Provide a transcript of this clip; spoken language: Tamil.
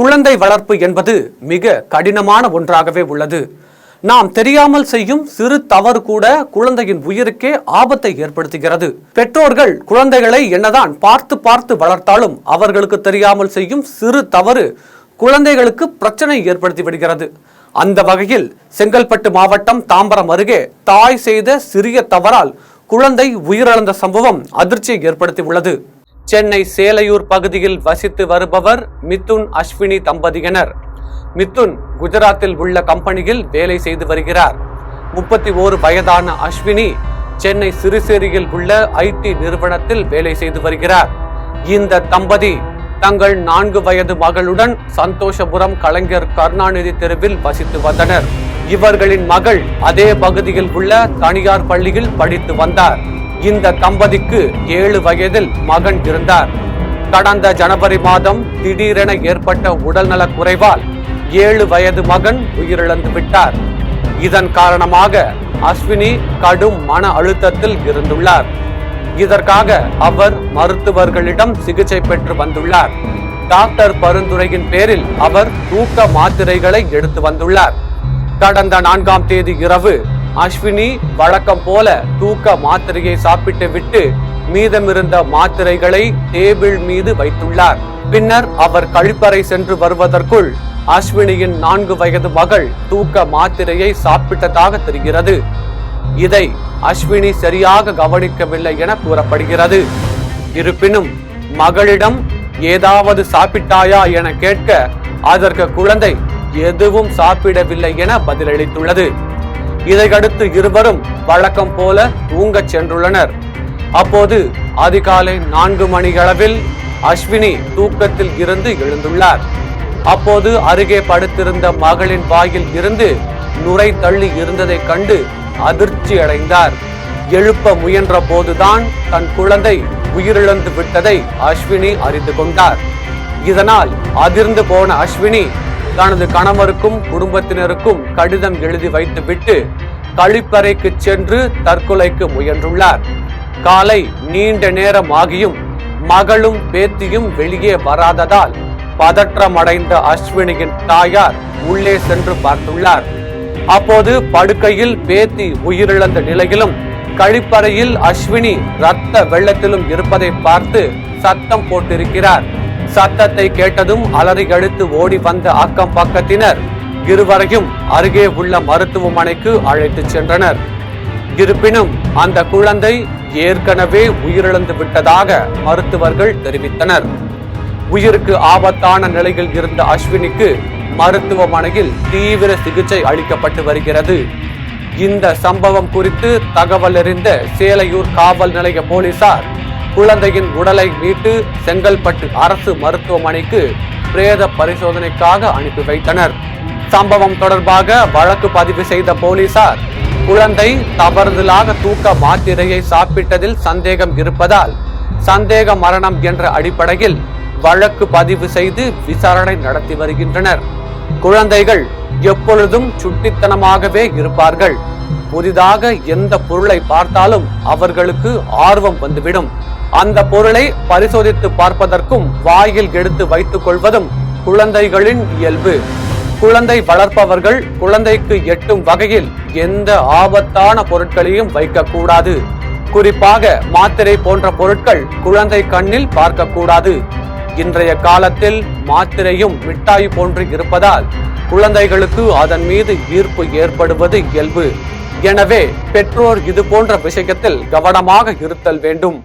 குழந்தை வளர்ப்பு என்பது மிக கடினமான ஒன்றாகவே உள்ளது. நாம் தெரியாமல் செய்யும் சிறு தவறு கூட குழந்தையின் உயிருக்கே ஆபத்தை ஏற்படுத்துகிறது. பெற்றோர்கள் குழந்தைகளை என்னதான் பார்த்து பார்த்து வளர்த்தாலும் அவர்களுக்கு தெரியாமல் செய்யும் சிறு தவறு குழந்தைகளுக்கு பிரச்சனை ஏற்படுத்தி விடுகிறது. அந்த வகையில் செங்கல்பட்டு மாவட்டம் தாம்பரம் அருகே தாய் செய்த சிறிய தவறால் குழந்தை உயிரிழந்த சம்பவம் அதிர்ச்சியை ஏற்படுத்தி உள்ளது. சென்னை சேலையூர் பகுதியில் வசித்து வருபவர் மிதுன் அஸ்வினி தம்பதியினர். மிதுன் குஜராத்தில் உள்ள கம்பெனியில் வேலை செய்து வருகிறார். 31 வயதான அஸ்வினி சென்னை சிறுசேரியில் உள்ள IT நிறுவனத்தில் வேலை செய்து வருகிறார். இந்த தம்பதி தங்கள் 4 வயது மகளுடன் சந்தோஷபுரம் கலைஞர் கருணாநிதி தெருவில் வசித்து வந்தனர். இவர்களின் மகள் அதே பகுதியில் உள்ள தனியார் பள்ளியில் படித்து வந்தார். இந்த தம்பதிக்கு 7 வயதில் மகன் இருந்தார். கடந்த ஜனவரி மாதம் திடீரென ஏற்பட்ட உடல்நலக் குறைவால் 7 வயது மகன் உயிரிழந்து விட்டார். இதன் காரணமாக அஸ்வினி கடும் மன அழுத்தத்தில் இருந்துள்ளார். இதற்காக அவர் மருத்துவர்களிடம் சிகிச்சை பெற்று வந்துள்ளார். டாக்டர் பரிந்துரையின் பேரில் அவர் தூக்க மாத்திரைகளை எடுத்து வந்துள்ளார். கடந்த 4ஆம் தேதி இரவு அஸ்வினி வழக்கம் போல தூக்க மாத்திரையை சாப்பிட்டு விட்டு மீதமிருந்த மாத்திரைகளை டேபிள் மீது வைத்துள்ளார். பின்னர் அவர் கழிப்பறை சென்று வருவதற்குள் அஸ்வினியின் 4 வயது மகள் தூக்க மாத்திரையை சாப்பிட்டதாக தெரிகிறது. இதை அஸ்வினி சரியாக கவனிக்கவில்லை என கூறப்படுகிறது. இருப்பினும் மகளிடம் ஏதாவது சாப்பிட்டாயா என கேட்க அதற்கு குழந்தை எதுவும் சாப்பிடவில்லை என பதிலளித்துள்ளது. இதையடுத்து இருவரும் வழக்கம் போல தூங்கச் சென்றுள்ளனர். அப்போது அதிகாலை 4 மணியளவில் அஸ்வினி தூக்கத்தில் இருந்து எழுந்துள்ளார். அப்போது அருகே படுத்திருந்த மகளின் வாயில் இருந்து நுரை தள்ளி இருந்ததை கண்டு அதிர்ச்சி அடைந்தார். எழுப்ப முயன்ற போதுதான் தன் குழந்தை உயிரிழந்து விட்டதை அஸ்வினி அறிந்து கொண்டார். இதனால் அதிர்ந்து போன அஸ்வினி தனது கணவருக்கும் குடும்பத்தினருக்கும் கடிதம் எழுதி வைத்துவிட்டு கழிப்பறைக்கு சென்று தற்கொலைக்கு முயன்றுள்ளார். காலை நீண்ட நேரம் ஆகியும் மகளும் பேத்தியும் வெளியே வராததால் பதற்றமடைந்த அஸ்வினியின் தாயார் உள்ளே சென்று பார்த்துள்ளார். அப்போது படுக்கையில் பேத்தி உயிரிழந்த நிலையிலும் கழிப்பறையில் அஸ்வினி இரத்த வெள்ளத்திலும் இருப்பதை பார்த்து சத்தம் போட்டிருக்கிறார். சத்தத்தை கேட்டதும் அலறி அடித்து ஓடி வந்த அக்கம் பக்கத்தினர் இருவரையும் அருகே உள்ள மருத்துவமனைக்கு அழைத்து சென்றனர். இருப்பினும் அந்த குழந்தை ஏற்கனவே உயிரிழந்து விட்டதாக மருத்துவர்கள் தெரிவித்தனர். உயிருக்கு ஆபத்தான நிலையில் இருந்த அஸ்வினிக்கு மருத்துவமனையில் தீவிர சிகிச்சை அளிக்கப்பட்டு வருகிறது. இந்த சம்பவம் குறித்து தகவல் அறிந்த சேலையூர் காவல் நிலைய போலீசார் குழந்தையின் உடலை மீட்டு செங்கல்பட்டு அரசு மருத்துவமனைக்கு பிரேத பரிசோதனைக்காக அனுப்பி வைத்தனர். சம்பவம் தொடர்பாக வழக்கு பதிவு செய்த போலீசார் குழந்தை தவறுதலாக தூக்க மாத்திரையை சாப்பிட்டதில் சந்தேகம் இருப்பதால் சந்தேக மரணம் என்ற அடிப்படையில் வழக்கு பதிவு செய்து விசாரணை நடத்தி வருகின்றனர். குழந்தைகள் எப்பொழுதும் சுட்டித்தனமாகவே இருப்பார்கள். புதிதாக எந்த பொருளை பார்த்தாலும் அவர்களுக்கு ஆர்வம் வந்துவிடும். அந்த பொருளை பரிசோதித்து பார்ப்பதற்கும் வாயில் எடுத்து வைத்துக் கொள்வதும் குழந்தைகளின் இயல்பு. குழந்தை வளர்ப்பவர்கள் குழந்தைக்கு எட்டும் வகையில் எந்த ஆபத்தான பொருட்களையும் வைக்கக்கூடாது. குறிப்பாக மாத்திரை போன்ற பொருட்கள் குழந்தை கண்ணில் பார்க்கக்கூடாது. இன்றைய காலத்தில் மாத்திரையும் மிட்டாய் போன்று இருப்பதால் குழந்தைகளுக்கு அதன் மீது ஈர்ப்பு ஏற்படுவது இயல்பு. எனவே பெற்றோர் இது போன்ற விஷயத்தில் கவனமாக இருத்தல் வேண்டும்.